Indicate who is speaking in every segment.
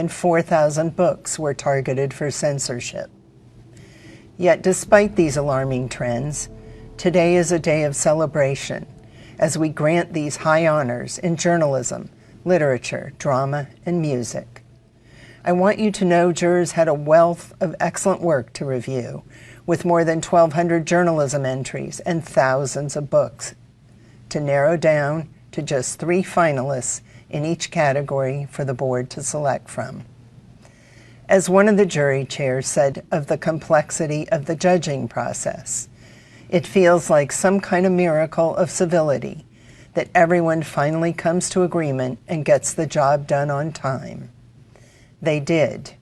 Speaker 1: and 4,000 books were targeted for censorship. Yet despite these alarming trends, today is a day of celebration as we grant these high honors in journalism, literature, drama, and music. I want you to know jurors had a wealth of excellent work to review, with more than 1,200 journalism entries and thousands of books, to narrow down to just 3 finalists in each category for the board to select from. As one of the jury chairs said of the complexity of the judging process, it feels like some kind of miracle of civility that everyone finally comes to agreement and gets the job done on time. They did,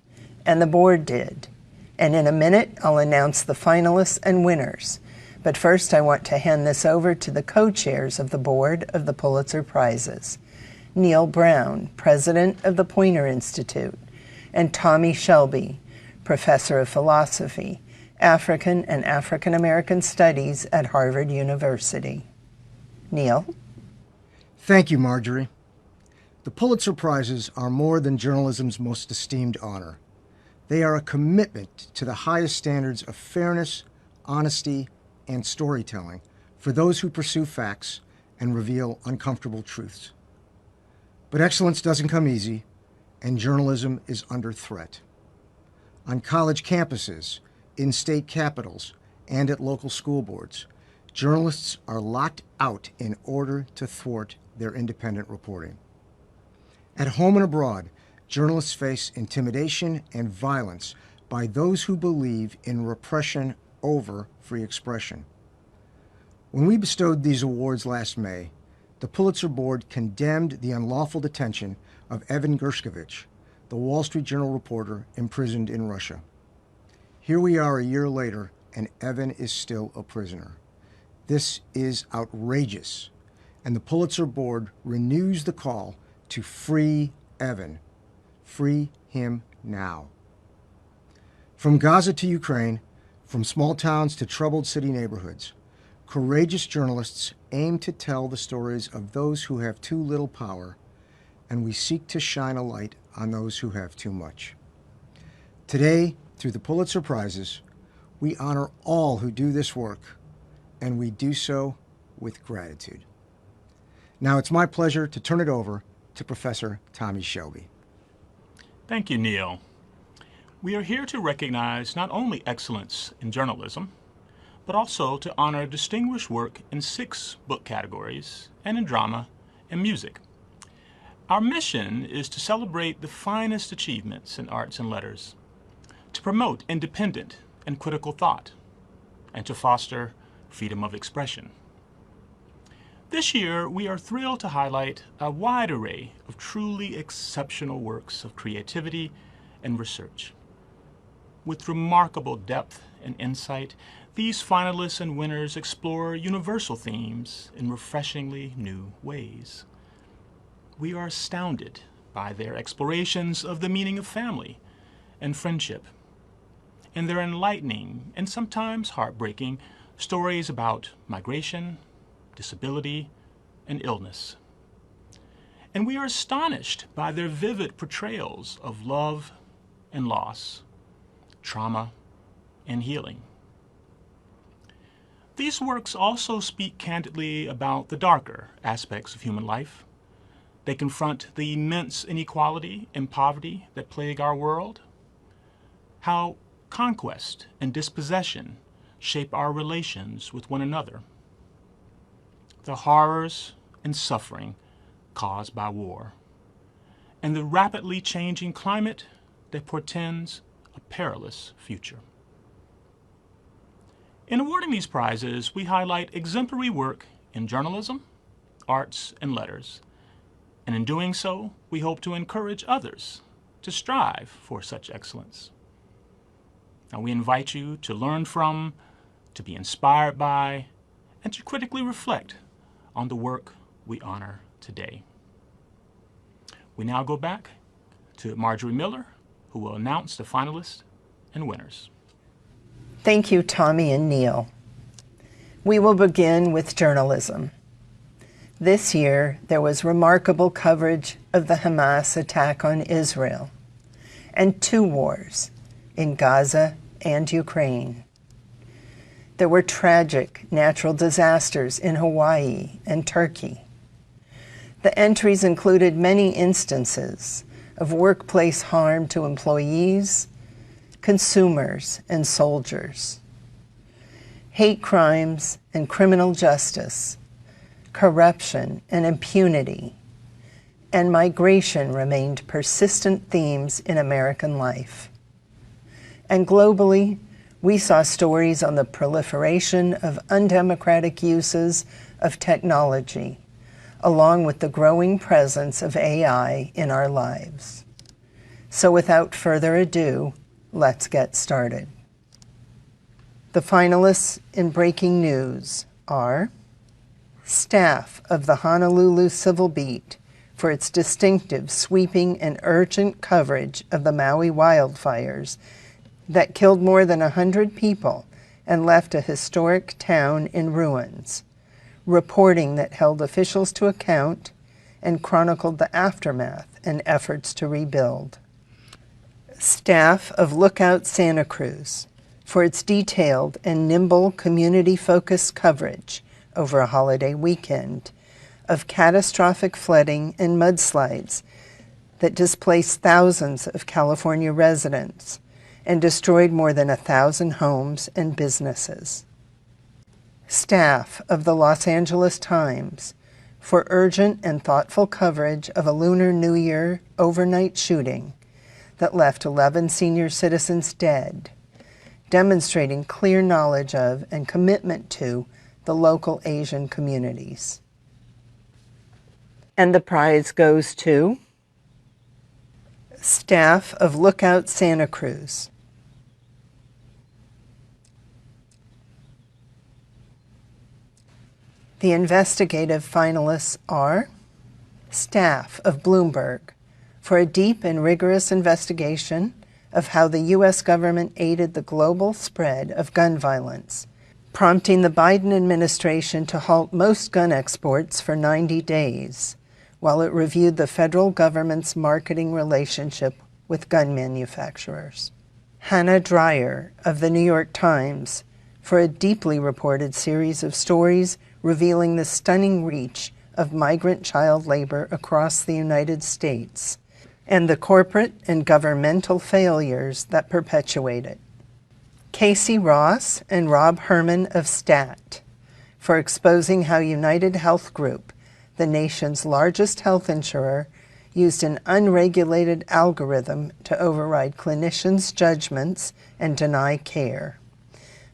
Speaker 1: and the board did. And in a minute, I'll announce the finalists and winners. But first, I want to hand this over to the co-chairs of the board of the Pulitzer Prizes, Neil Brown, president of the Poynter Institute, and Tommy Shelby, professor of philosophy, African and African American Studies at Harvard University. Neil?
Speaker 2: Thank you, Marjorie. The Pulitzer Prizes are more than journalism's most esteemed honor. They are a commitment to the highest standards of fairness, honesty, and storytelling for those who pursue facts and reveal uncomfortable truths. But excellence doesn't come easy, and journalism is under threat. On college campuses, in state capitals, and at local school boards, journalists are locked out in order to thwart their independent reporting. At home and abroad, journalists face intimidation and violence by those who believe in repression over free expression. When we bestowed these awards last May, the Pulitzer Board condemned the unlawful detention of Evan Gershkovich, the Wall Street Journal reporter imprisoned in Russia. Here we are a year later, and Evan is still a prisoner. This is outrageous, and the Pulitzer Board renews the call to free Evan. Free him now. From Gaza to Ukraine, from small towns to troubled city neighborhoods, courageous journalists aim to tell the stories of those who have too little power, and we seek to shine a light on those who have too much. Today, through the Pulitzer Prizes, we honor all who do this work, and we do so with gratitude. Now it's my pleasure to turn it over to Professor Tommy Shelby.
Speaker 3: Thank you, Neil. We are here to recognize not only excellence in journalism, but also to honor distinguished work in 6 book categories and in drama and music. Our mission is to celebrate the finest achievements in arts and letters, to promote independent and critical thought, and to foster freedom of expression. This year, we are thrilled to highlight a wide array of truly exceptional works of creativity and research. With remarkable depth and insight, these finalists and winners explore universal themes in refreshingly new ways. We are astounded by their explorations of the meaning of family and friendship, and their enlightening and sometimes heartbreaking stories about migration, disability, and illness. And we are astonished by their vivid portrayals of love and loss, trauma and healing. These works also speak candidly about the darker aspects of human life. They confront the immense inequality and poverty that plague our world, how conquest and dispossession shape our relations with one another, the horrors and suffering caused by war, and the rapidly changing climate that portends a perilous future. In awarding these prizes, we highlight exemplary work in journalism, arts, and letters, and in doing so, we hope to encourage others to strive for such excellence. Now, we invite you to learn from, to be inspired by, and to critically reflect on the work we honor today. We now go back to Marjorie Miller, who will announce the finalists and winners.
Speaker 1: Thank you, Tommy and Neil. We will begin with journalism. This year, there was remarkable coverage of the Hamas attack on Israel. and 2 wars in Gaza and Ukraine. There were tragic natural disasters in Hawaii and Turkey. The entries included many instances of workplace harm to employees, consumers, and soldiers. Hate crimes and criminal justice, corruption and impunity, and migration remained persistent themes in American life. And globally, we saw stories on the proliferation of undemocratic uses of technology, along with the growing presence of AI in our lives. So without further ado, let's get started. The finalists in breaking news are staff of the Honolulu Civil Beat for its distinctive, sweeping, and urgent coverage of the Maui wildfires that killed more than 100 people and left a historic town in ruins, reporting that held officials to account and chronicled the aftermath and efforts to rebuild. Staff of Lookout Santa Cruz for its detailed and nimble community-focused coverage over a holiday weekend of catastrophic flooding and mudslides that displaced thousands of California residents and destroyed more than 1,000 homes and businesses. Staff of the Los Angeles Times for urgent and thoughtful coverage of a Lunar New Year overnight shooting that left 11 senior citizens dead, demonstrating clear knowledge of and commitment to the local Asian communities. And the prize goes to staff of Lookout Santa Cruz. The investigative finalists are staff of Bloomberg for a deep and rigorous investigation of how the U.S. government aided the global spread of gun violence, prompting the Biden administration to halt most gun exports for 90 days, while it reviewed the federal government's marketing relationship with gun manufacturers. Hannah Dreier of the New York Times for a deeply reported series of stories revealing the stunning reach of migrant child labor across the United States and the corporate and governmental failures that perpetuate it. Casey Ross and Rob Herman of STAT for exposing how United Health Group, the nation's largest health insurer, used an unregulated algorithm to override clinicians' judgments and deny care,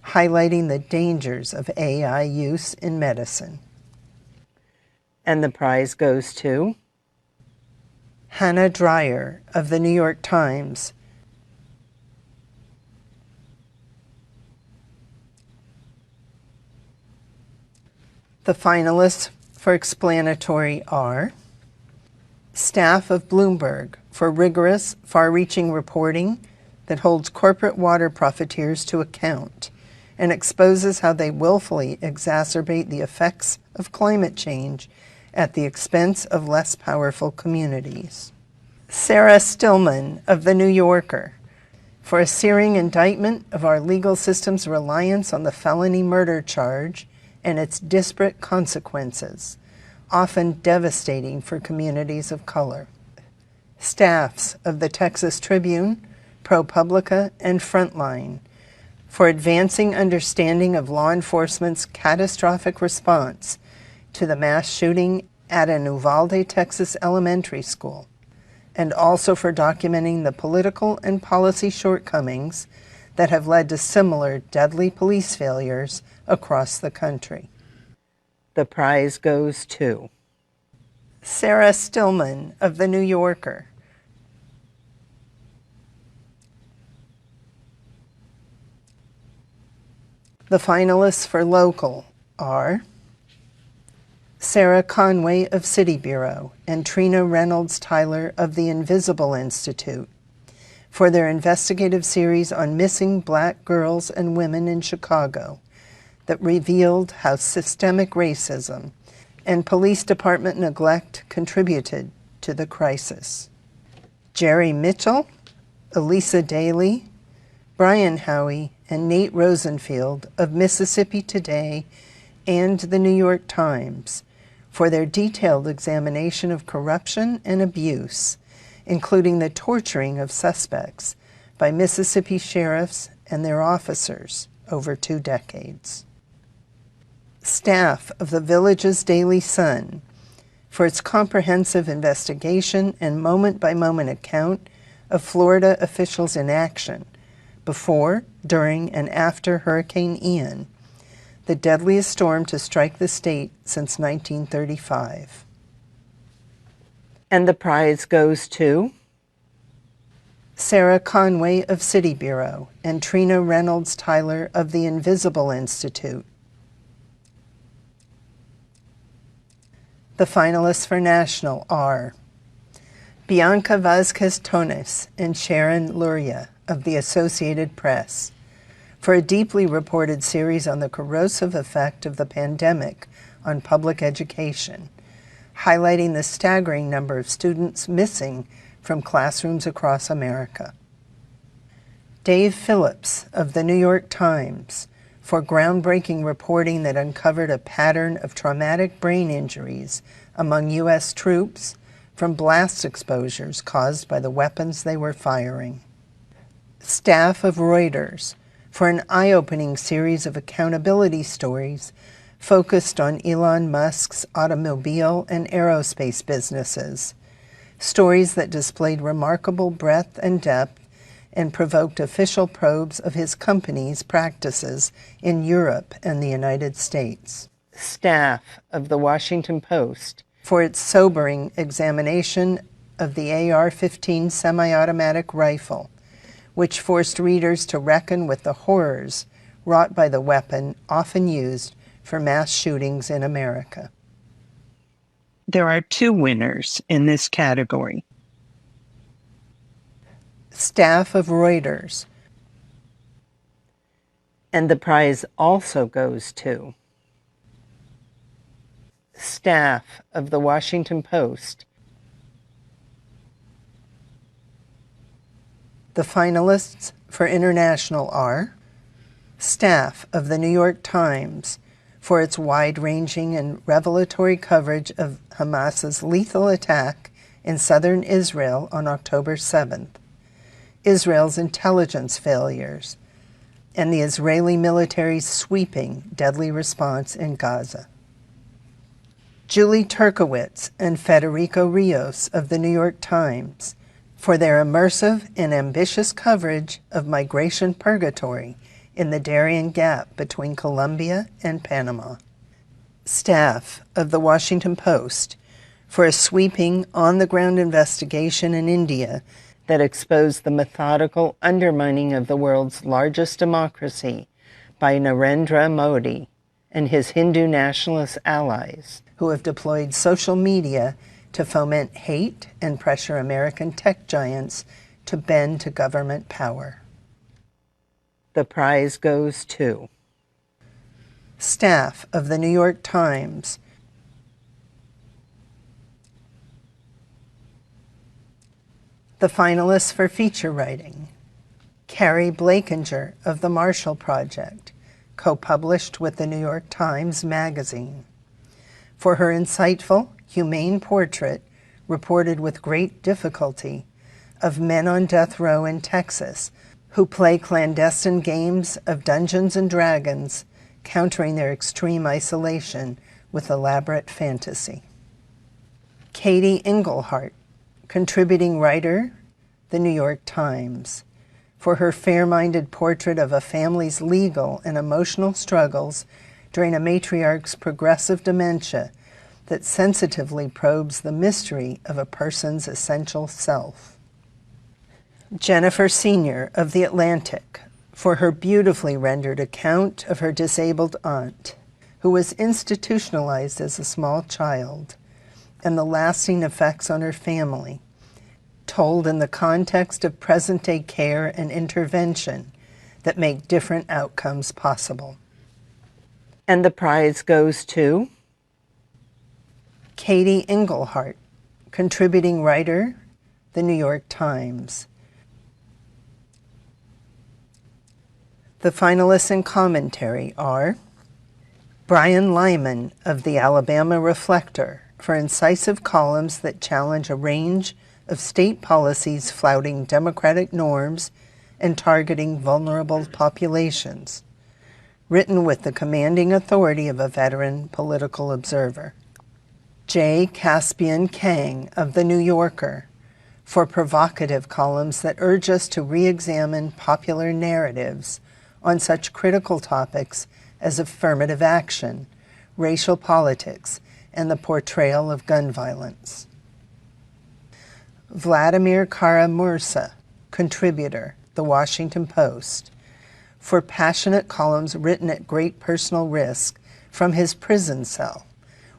Speaker 1: highlighting the dangers of AI use in medicine. And the prize goes to Hannah Dreier of the New York Times The finalists for explanatory are staff of Bloomberg for rigorous, far-reaching reporting that holds corporate water profiteers to account and exposes how they willfully exacerbate the effects of climate change at the expense of less powerful communities. Sarah Stillman of The New Yorker for a searing indictment of our legal system's reliance on the felony murder charge and its disparate consequences, often devastating for communities of color. Staffs of the Texas Tribune, ProPublica, and Frontline for advancing understanding of law enforcement's catastrophic response to the mass shooting at an Uvalde, Texas elementary school, and also for documenting the political and policy shortcomings that have led to similar deadly police failures across the country. The prize goes to Sarah Stillman of The New Yorker. The finalists for local are Sarah Conway of City Bureau and Trina Reynolds Tyler of the Invisible Institute for their investigative series on missing Black girls and women in Chicago that revealed how systemic racism and police department neglect contributed to the crisis. Jerry Mitchell Elisa Daly, Brian Howie, and Nate Rosenfield of Mississippi Today and the New York Times for their detailed examination of corruption and abuse, including the torturing of suspects by Mississippi sheriffs and their officers over 2 decades. Staff of the Village's Daily Sun for its comprehensive investigation and moment-by-moment account of Florida officials in action before, during, and after Hurricane Ian, the deadliest storm to strike the state since 1935. And the prize goes to Sarah Conway of City Bureau and Trina Reynolds Tyler of the Invisible Institute. The finalists for National are Bianca Vazquez Tones and Sharon Luria of the Associated Press for a deeply reported series on the corrosive effect of the pandemic on public education, highlighting the staggering number of students missing from classrooms across America. Dave Phillips of the New York Times for groundbreaking reporting that uncovered a pattern of traumatic brain injuries among U.S. troops from blast exposures caused by the weapons they were firing. Staff of Reuters for an eye-opening series of accountability stories focused on Elon Musk's automobile and aerospace businesses, stories that displayed remarkable breadth and depth and provoked official probes of his company's practices in Europe and the United States. Staff of the Washington Post for its sobering examination of the AR-15 semi-automatic rifle, which forced readers to reckon with the horrors wrought by the weapon often used for mass shootings in America. There are 2 winners in this category. Staff of Reuters. And the prize also goes to staff of the Washington Post. The finalists for International are staff of the New York Times for its wide-ranging and revelatory coverage of Hamas's lethal attack in southern Israel on October 7th, Israel's intelligence failures, and the Israeli military's sweeping, deadly response in Gaza. Julie Turkowitz and Federico Rios of the New York Times for their immersive and ambitious coverage of migration purgatory in the Darien Gap between Colombia and Panama. Staff of the Washington Post for a sweeping, on-the-ground investigation in India that exposed the methodical undermining of the world's largest democracy by Narendra Modi and his Hindu nationalist allies, who have deployed social media to foment hate and pressure American tech giants to bend to government power. The prize goes to staff of the New York Times The finalists for feature writing: Carrie Blakinger of the Marshall Project, co-published with the New York Times Magazine, for her insightful, humane portrait, reported with great difficulty, of men on death row in Texas who play clandestine games of Dungeons and Dragons, countering their extreme isolation with elaborate fantasy. Katie Engelhart, contributing writer, The New York Times, for her fair-minded portrait of a family's legal and emotional struggles during a matriarch's progressive dementia that sensitively probes the mystery of a person's essential self. Jennifer Senior of The Atlantic, for her beautifully rendered account of her disabled aunt, who was institutionalized as a small child, and the lasting effects on her family, told in the context of present-day care and intervention that make different outcomes possible. And the prize goes to Katie Engelhart, contributing writer, The New York Times, The finalists in commentary are Brian Lyman of the Alabama Reflector for incisive columns that challenge a range of state policies flouting democratic norms and targeting vulnerable populations, written with the commanding authority of a veteran political observer. J. Caspian Kang of The New Yorker for provocative columns that urge us to re-examine popular narratives on such critical topics as affirmative action, racial politics, and the portrayal of gun violence. Vladimir Kara-Murza, contributor, The Washington Post, for passionate columns written at great personal risk from his prison cell,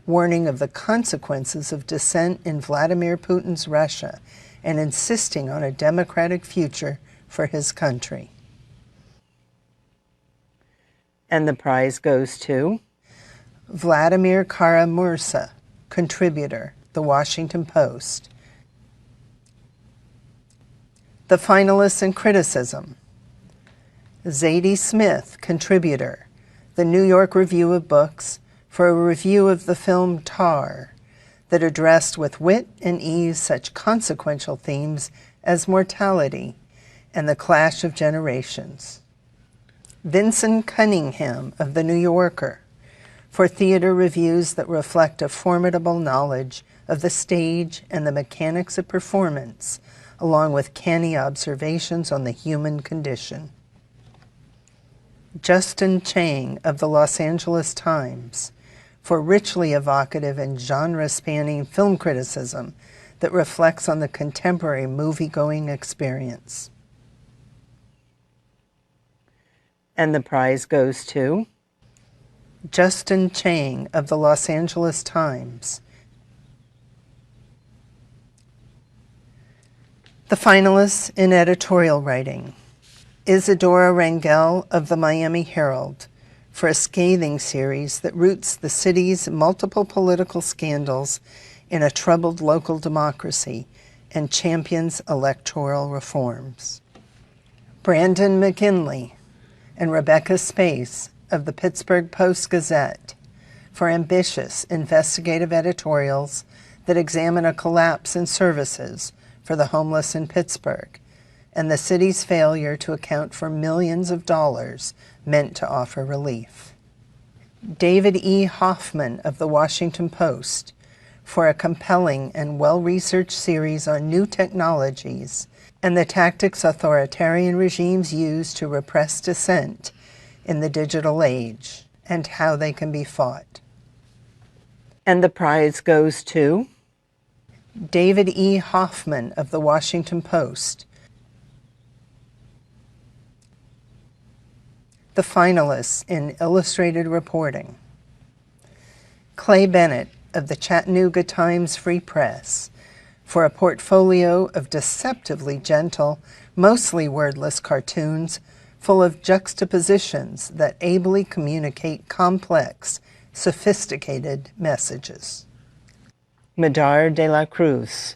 Speaker 1: warning of the consequences of dissent in Vladimir Putin's Russia and insisting on a democratic future for his country. And the prize goes to Vladimir Kara-Murza, contributor, The Washington Post. The finalists in criticism: Zadie Smith, contributor, The New York Review of Books, for a review of the film Tar that addressed with wit and ease such consequential themes as mortality and the clash of generations. Vincent Cunningham of The New Yorker for theater reviews that reflect a formidable knowledge of the stage and the mechanics of performance, along with canny observations on the human condition. Justin Chang of the Los Angeles Times for richly evocative and genre-spanning film criticism that reflects on the contemporary movie-going experience. And the prize goes to Justin Chang of the Los Angeles Times. The finalists in editorial writing: Isadora Rangel of the Miami Herald for a scathing series that roots the city's multiple political scandals in a troubled local democracy and champions electoral reforms. Brandon McKinley and Rebecca Space of the Pittsburgh Post-Gazette for ambitious investigative editorials that examine a collapse in services for the homeless in Pittsburgh and the city's failure to account for millions of dollars meant to offer relief. David E. Hoffman of the Washington Post for a compelling and well-researched series on new technologies and the tactics authoritarian regimes use to repress dissent in the digital age and how they can be fought. And the prize goes to David E. Hoffman of the Washington Post. The finalists in illustrated reporting: Clay Bennett of the Chattanooga Times Free Press for a portfolio of deceptively gentle, mostly wordless cartoons full of juxtapositions that ably communicate complex, sophisticated messages. Madar de la Cruz,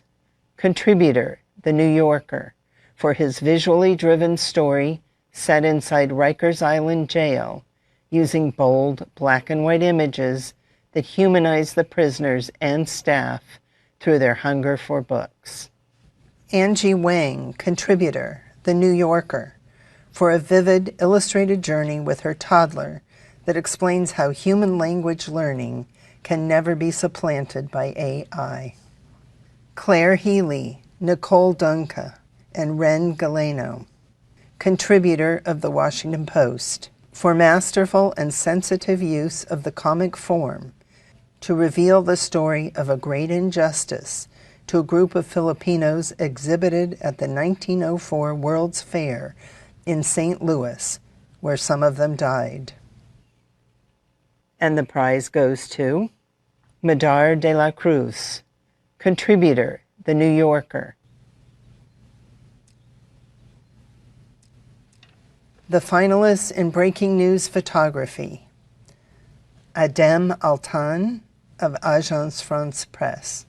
Speaker 1: contributor, The New Yorker, for his visually driven story set inside Rikers Island Jail, using bold black and white images that humanize the prisoners and staff through their hunger for books. Angie Wang, contributor, The New Yorker, for a vivid, illustrated journey with her toddler that explains how human language learning can never be supplanted by AI. Claire Healy, Nicole Dunca, and Ren Galeno, contributor of The Washington Post, for masterful and sensitive use of the comic form to reveal the story of a great injustice to a group of Filipinos exhibited at the 1904 World's Fair in St. Louis, where some of them died. And the prize goes to Madar de la Cruz, contributor, The New Yorker. The finalists in breaking news photography: Adem Altan of Agence France Presse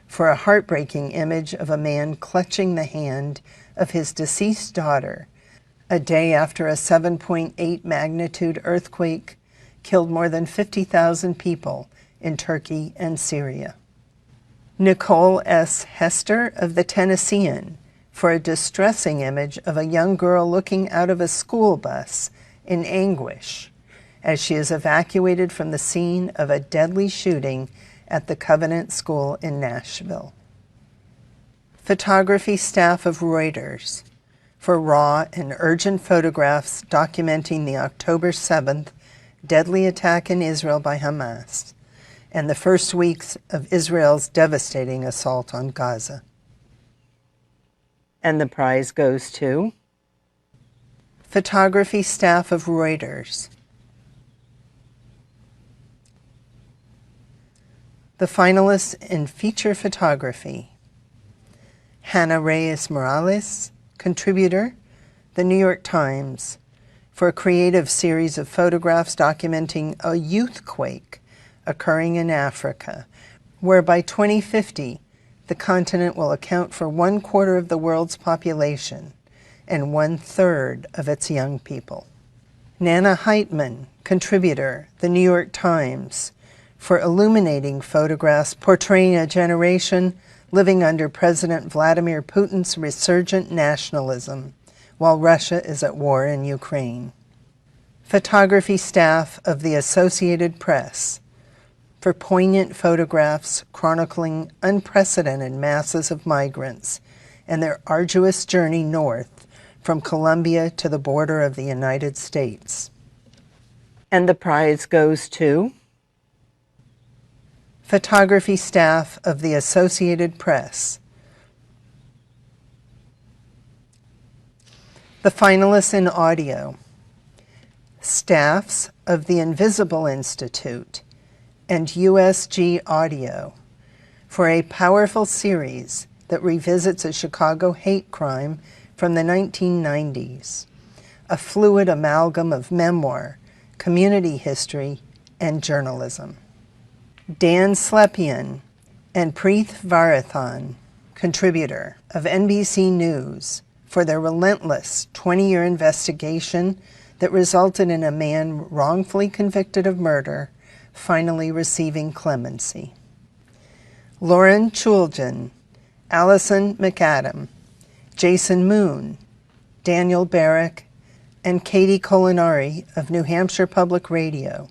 Speaker 1: for a heartbreaking image of a man clutching the hand of his deceased daughter a day after a 7.8 magnitude earthquake killed more than 50,000 people in Turkey and Syria. Nicole S. Hester of the Tennessean for a distressing image of a young girl looking out of a school bus in anguish as she is evacuated from the scene of a deadly shooting at the Covenant School in Nashville. Photography staff of Reuters for raw and urgent photographs documenting the October 7th deadly attack in Israel by Hamas and the first weeks of Israel's devastating assault on Gaza. And the prize goes to photography staff of Reuters. The finalists in feature photography: Hannah Reyes Morales, contributor, The New York Times, for a creative series of photographs documenting a youthquake occurring in Africa, where by 2050, the continent will account for 1/4 of the world's population and 1/3 of its young people. Nana Heitman, contributor, The New York Times, for illuminating photographs portraying a generation living under President Vladimir Putin's resurgent nationalism while Russia is at war in Ukraine. Photography staff of the Associated Press for poignant photographs chronicling unprecedented masses of migrants and their arduous journey north from Colombia to the border of the United States. And the prize goes to photography staff of the Associated Press. The finalists in audio: staffs of the Invisible Institute and USG Audio for a powerful series that revisits a Chicago hate crime from the 1990s, a fluid amalgam of memoir, community history, and journalism. Dan Slepian and Preeth Varathan, contributor of NBC News, for their relentless 20-year investigation that resulted in a man wrongfully convicted of murder finally receiving clemency. Lauren Chuljan, Allison McAdam, Jason Moon, Daniel Barrick, and Katie Colinari of New Hampshire Public Radio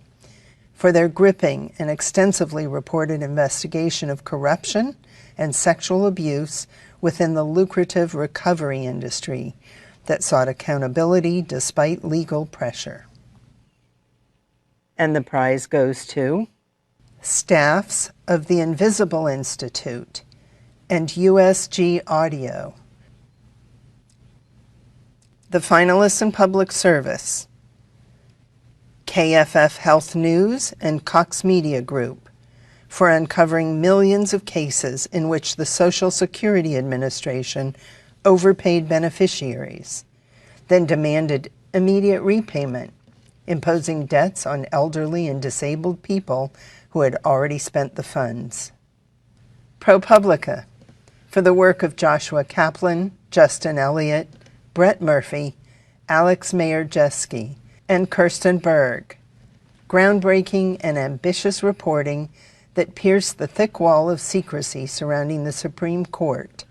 Speaker 1: for their gripping and extensively reported investigation of corruption and sexual abuse within the lucrative recovery industry that sought accountability despite legal pressure. And the prize goes to staffs of the Invisible Institute and USG Audio. The finalists in public service: KFF Health News and Cox Media Group for uncovering millions of cases in which the Social Security Administration overpaid beneficiaries, then demanded immediate repayment, imposing debts on elderly and disabled people who had already spent the funds. ProPublica for the work of Joshua Kaplan, Justin Elliott, Brett Murphy, Alex Mayer-Jeske, and Kirsten Berg. Groundbreaking and ambitious reporting that pierced the thick wall of secrecy surrounding the Supreme Court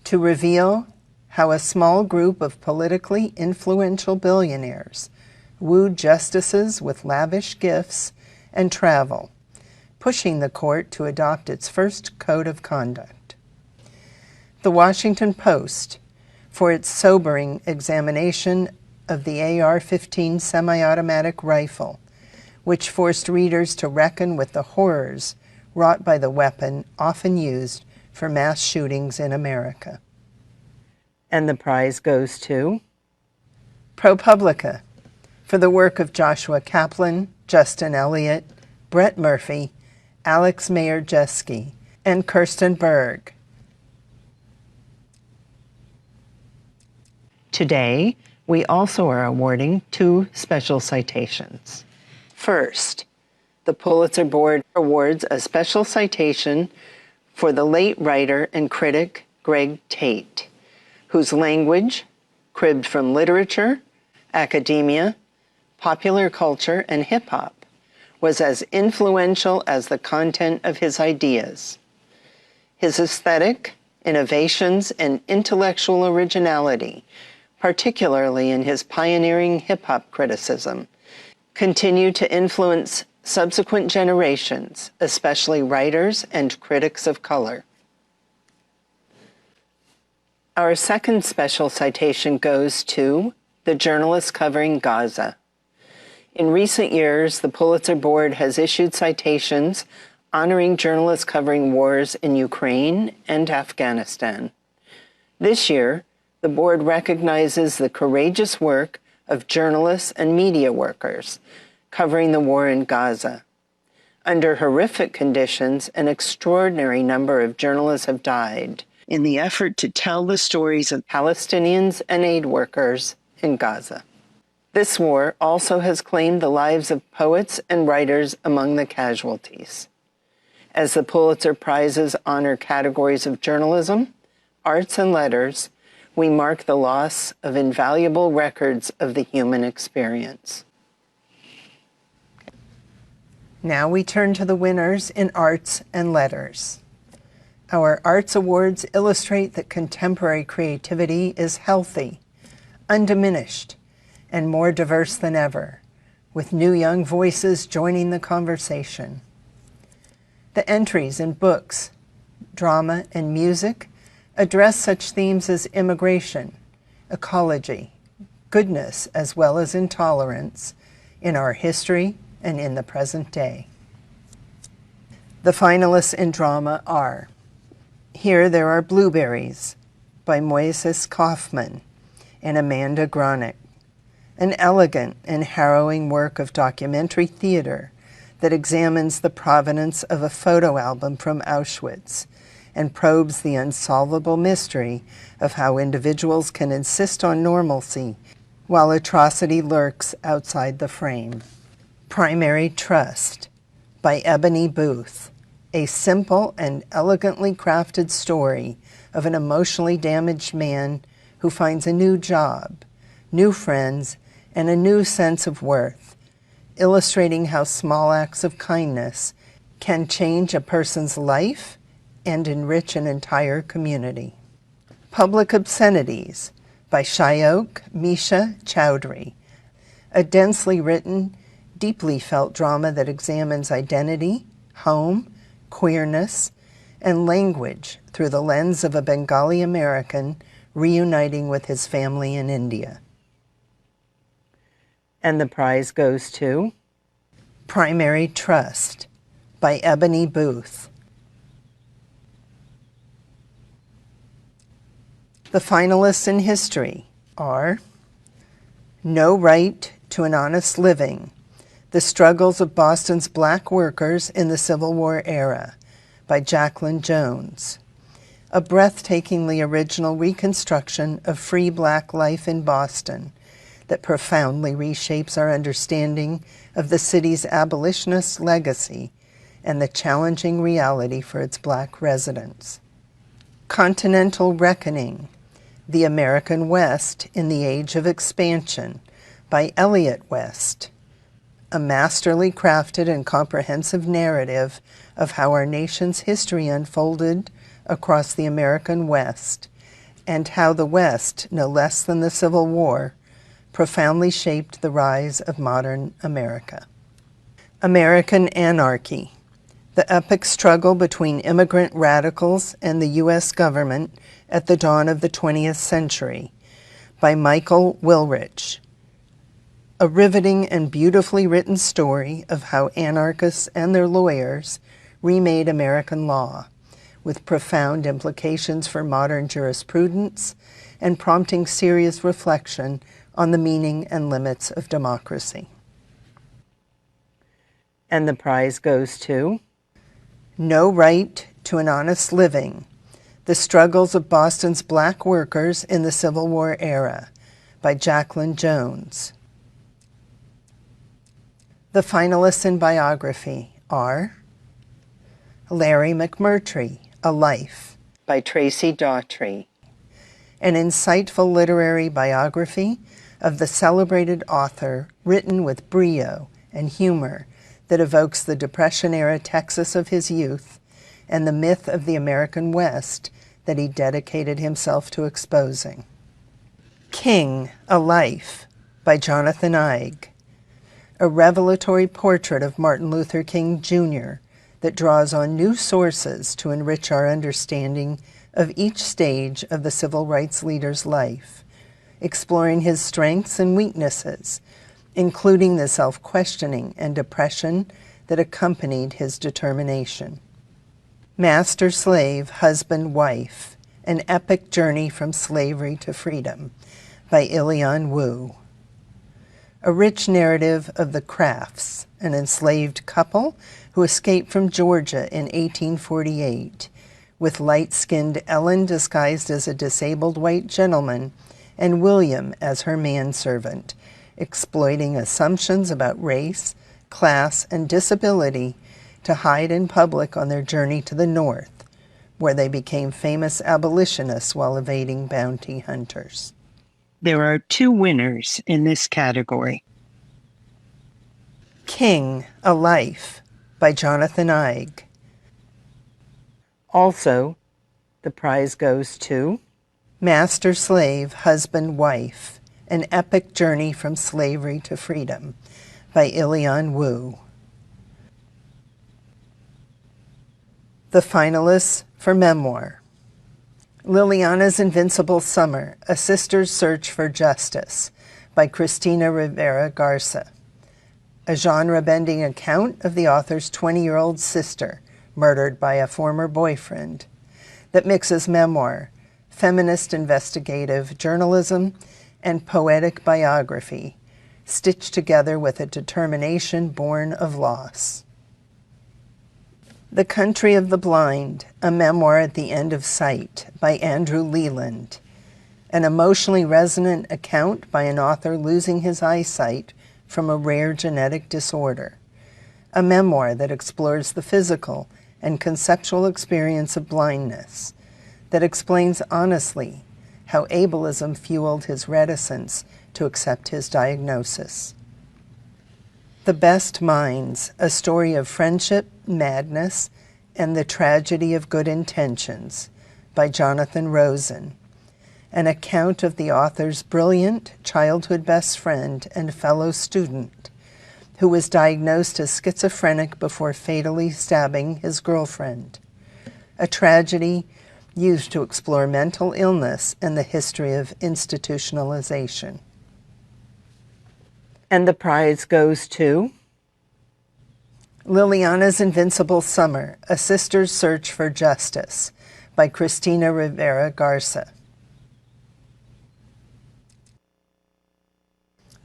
Speaker 1: to reveal how a small group of politically influential billionaires wooed justices with lavish gifts and travel, pushing the court to adopt its first code of conduct. The Washington Post for its sobering examination of the AR-15 semi-automatic rifle, which forced readers to reckon with the horrors wrought by the weapon often used for mass shootings in America. And the prize goes to ProPublica for the work of Joshua Kaplan, Justin Elliott, Brett Murphy, Alex Mayer-Jeske, and Kirsten Berg. Today, we also are awarding 2 special citations. First, the Pulitzer Board awards a special citation for the late writer and critic Greg Tate, whose language, cribbed from literature, academia, popular culture, and hip-hop, was as influential as the content of his ideas. His aesthetic, innovations, and intellectual originality, particularly in his pioneering hip-hop criticism, continue to influence subsequent generations, especially writers and critics of color. Our second special citation goes to the journalist covering Gaza. In recent years, the Pulitzer Board has issued citations honoring journalists covering wars in Ukraine and Afghanistan. This year, the board recognizes the courageous work of journalists and media workers covering the war in Gaza. Under horrific conditions, an extraordinary number of journalists have died in the effort to tell the stories of Palestinians and aid workers in Gaza. This war also has claimed the lives of poets and writers among the casualties. As the Pulitzer Prizes honor categories of journalism, arts, and letters, we mark the loss of invaluable records of the human experience. Now we turn to the winners in arts and letters. Our arts awards illustrate that contemporary creativity is healthy, undiminished, and more diverse than ever, with new young voices joining the conversation. The entries in books, drama, and music address such themes as immigration, ecology, goodness, as well as intolerance in our history and in the present day. The finalists in drama are Here There Are Blueberries by Moises Kaufman and Amanda Gronick, an elegant and harrowing work of documentary theater that examines the provenance of a photo album from Auschwitz and probes the unsolvable mystery of how individuals can insist on normalcy while atrocity lurks outside the frame. Primary Trust by Ebony Booth, a simple and elegantly crafted story of an emotionally damaged man who finds a new job, new friends, and a new sense of worth, illustrating how small acts of kindness can change a person's life and enrich an entire community. Public Obscenities by Shayok Misha Chowdhury, a densely written, deeply felt drama that examines identity, home, queerness, and language through the lens of a Bengali American reuniting with his family in India. And the prize goes to Primary Trust by Ebony Booth. The finalists in history are No Right to an Honest Living, The Struggles of Boston's Black Workers in the Civil War Era by Jacqueline Jones, a breathtakingly original reconstruction of free Black life in Boston that profoundly reshapes our understanding of the city's abolitionist legacy and the challenging reality for its Black residents. Continental Reckoning, The American West in the Age of Expansion by Elliot West, a masterly crafted and comprehensive narrative of how our nation's history unfolded across the American West and how the West, no less than the Civil War, profoundly shaped the rise of modern America. American Anarchy, the epic struggle between immigrant radicals and the U.S. government at the dawn of the 20th century by Michael Wilrich, a riveting and beautifully written story of how anarchists and their lawyers remade American law, with profound implications for modern jurisprudence and prompting serious reflection on the meaning and limits of democracy. And the prize goes to No Right to an Honest Living, The Struggles of Boston's Black Workers in the Civil War Era by Jacqueline Jones. The finalists in biography are Larry McMurtry, A Life by Tracy Daughtry, an insightful literary biography of the celebrated author written with brio and humor that evokes the Depression-era Texas of his youth and the myth of the American West that he dedicated himself to exposing. King, A Life by Jonathan Eig, a revelatory portrait of Martin Luther King Jr. that draws on new sources to enrich our understanding of each stage of the civil rights leader's life, exploring his strengths and weaknesses, including the self-questioning and depression that accompanied his determination. Master-Slave, Husband-Wife, An Epic Journey from Slavery to Freedom by Ilian Wu. A rich narrative of the Crafts, an enslaved couple who escaped from Georgia in 1848, with light-skinned Ellen disguised as a disabled white gentleman and William as her manservant, exploiting assumptions about race, class, and disability to hide in public on their journey to the North, where they became famous abolitionists while evading bounty hunters.
Speaker 4: There are 2 winners in this category.
Speaker 1: King, A Life by Jonathan Eig. Also, the prize goes to Master-Slave, Husband-Wife, An Epic Journey from Slavery to Freedom by Ilian Wu. The finalists for memoir: Liliana's Invincible Summer, A Sister's Search for Justice by Cristina Rivera Garza, a genre-bending account of the author's 20-year-old sister murdered by a former boyfriend that mixes memoir, feminist investigative journalism, and poetic biography, stitched together with a determination born of loss. The Country of the Blind, A Memoir at the End of Sight by Andrew Leland, an emotionally resonant account by an author losing his eyesight from a rare genetic disorder. A memoir that explores the physical and conceptual experience of blindness, that explains honestly how ableism fueled his reticence to accept his diagnosis. The Best Minds, A Story of Friendship, Madness, and the Tragedy of Good Intentions by Jonathan Rosen, an account of the author's brilliant childhood best friend and fellow student who was diagnosed as schizophrenic before fatally stabbing his girlfriend, a tragedy used to explore mental illness and the history of institutionalization. And the prize goes to Liliana's Invincible Summer, A Sister's Search for Justice by Cristina Rivera Garza.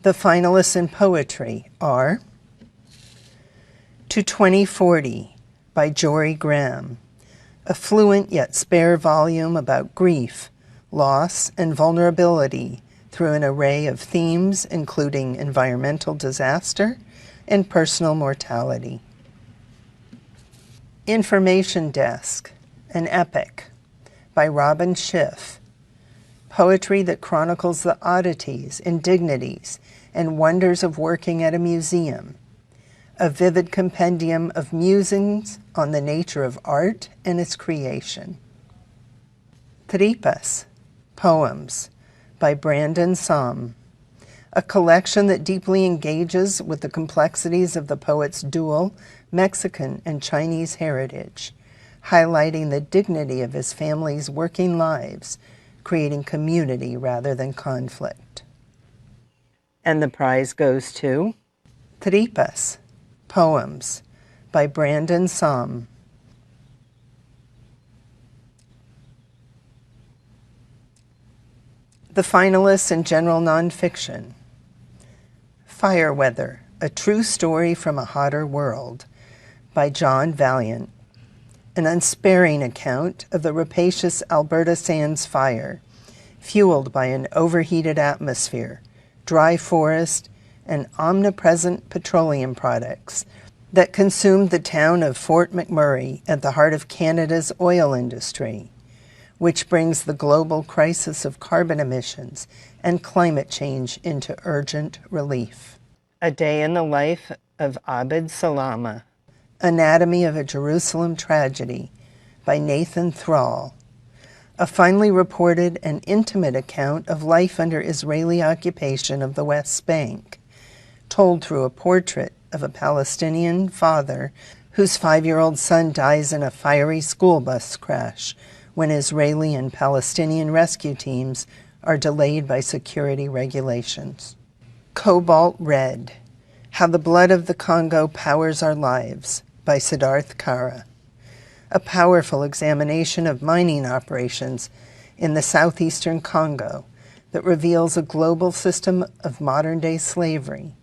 Speaker 1: The finalists in poetry are To 2040 by Jory Graham, a fluent yet spare volume about grief, loss, and vulnerability through an array of themes including environmental disaster and personal mortality. Information Desk, An Epic by Robin Schiff, poetry that chronicles the oddities, indignities, and wonders of working at a museum, a vivid compendium of musings on the nature of art and its creation. Tripas, Poems by Brandon Som, a collection that deeply engages with the complexities of the poet's dual Mexican and Chinese heritage, highlighting the dignity of his family's working lives, creating community rather than conflict. And the prize goes to Tripas, Poems by Brandon Som. The finalists in general nonfiction: Fireweather, A True Story from a Hotter World by John Valiant, an unsparing account of the rapacious Alberta Sands fire, fueled by an overheated atmosphere, dry forest, and omnipresent petroleum products that consumed the town of Fort McMurray at the heart of Canada's oil industry, which brings the global crisis of carbon emissions and climate change into urgent relief. A Day in the Life of Abd Salama, Anatomy of a Jerusalem Tragedy by Nathan Thrall, a finely reported and intimate account of life under Israeli occupation of the West Bank, told through a portrait of a Palestinian father whose 5-year-old son dies in a fiery school bus crash when Israeli and Palestinian rescue teams are delayed by security regulations. Cobalt Red, How the Blood of the Congo Powers Our Lives by Siddharth Kara, a powerful examination of mining operations in the southeastern Congo that reveals a global system of modern-day slavery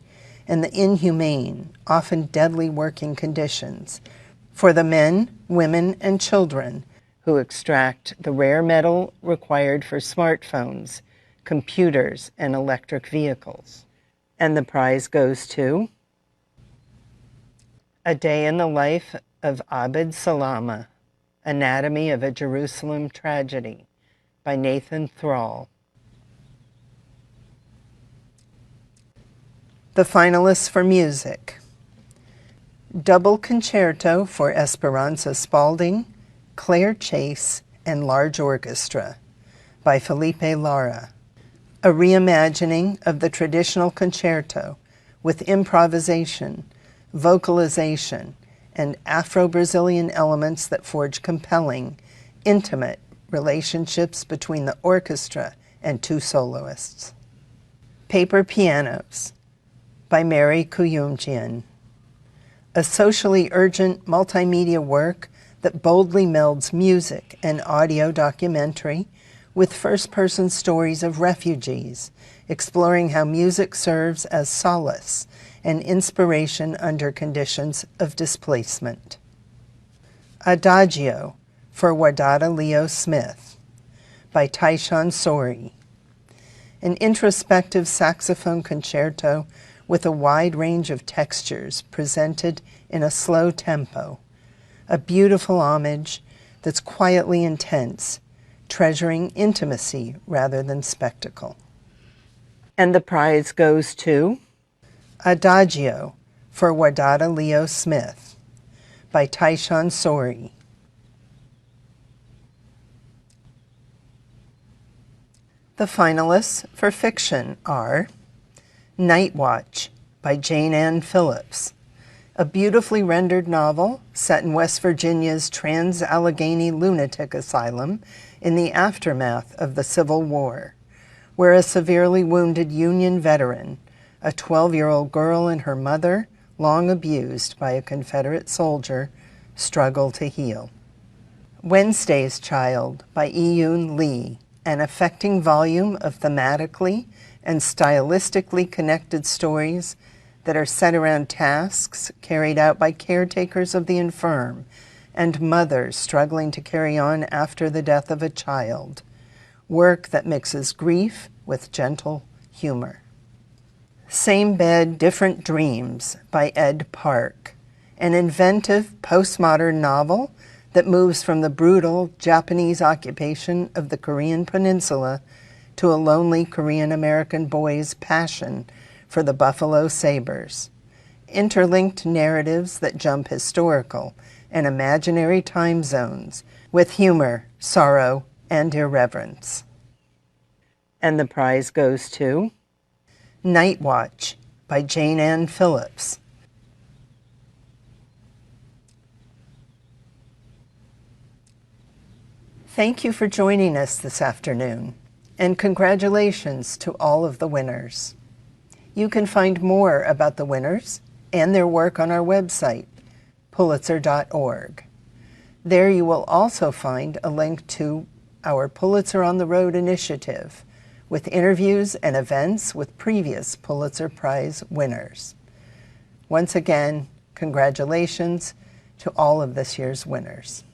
Speaker 1: and the inhumane, often deadly working conditions for the men, women, and children who extract the rare metal required for smartphones, computers, and electric vehicles. And the prize goes to A Day in the Life of Abd Salama, Anatomy of a Jerusalem Tragedy by Nathan Thrall. The finalists for music: Double Concerto for Esperanza Spalding, Claire Chase, and Large Orchestra by Felipe Lara, a reimagining of the traditional concerto with improvisation, vocalization, and Afro-Brazilian elements that forge compelling, intimate relationships between the orchestra and two soloists. Paper Pianos by Mary Kuyumjian, a socially urgent multimedia work that boldly melds music and audio documentary with first-person stories of refugees, exploring how music serves as solace and inspiration under conditions of displacement. Adagio for Wadada Leo Smith by Taishan Sori, an introspective saxophone concerto with a wide range of textures presented in a slow tempo, a beautiful homage that's quietly intense, treasuring intimacy rather than spectacle. And the prize goes to Adagio for Wadada Leo Smith by Taishan Sori. The finalists for fiction are Night Watch by Jane Ann Phillips, a beautifully rendered novel set in West Virginia's Trans-Allegheny Lunatic Asylum in the aftermath of the Civil War, where a severely wounded Union veteran, a 12-year-old girl and her mother, long abused by a Confederate soldier, struggle to heal. Wednesday's Child by Iyun Lee, an affecting volume of thematically and stylistically connected stories that are set around tasks carried out by caretakers of the infirm and mothers struggling to carry on after the death of a child, work that mixes grief with gentle humor. Same Bed, Different Dreams by Ed Park, an inventive postmodern novel that moves from the brutal Japanese occupation of the Korean Peninsula to a lonely Korean-American boy's passion for the buffalo sabers, interlinked narratives that jump historical and imaginary time zones with humor, sorrow, and irreverence. And the prize goes to Night Watch by Jane Ann Phillips. Thank you for joining us this afternoon, and congratulations to all of the winners. You can find more about the winners and their work on our website, Pulitzer.org. There you will also find a link to our Pulitzer on the Road initiative, with interviews and events with previous Pulitzer Prize winners. Once again, congratulations to all of this year's winners.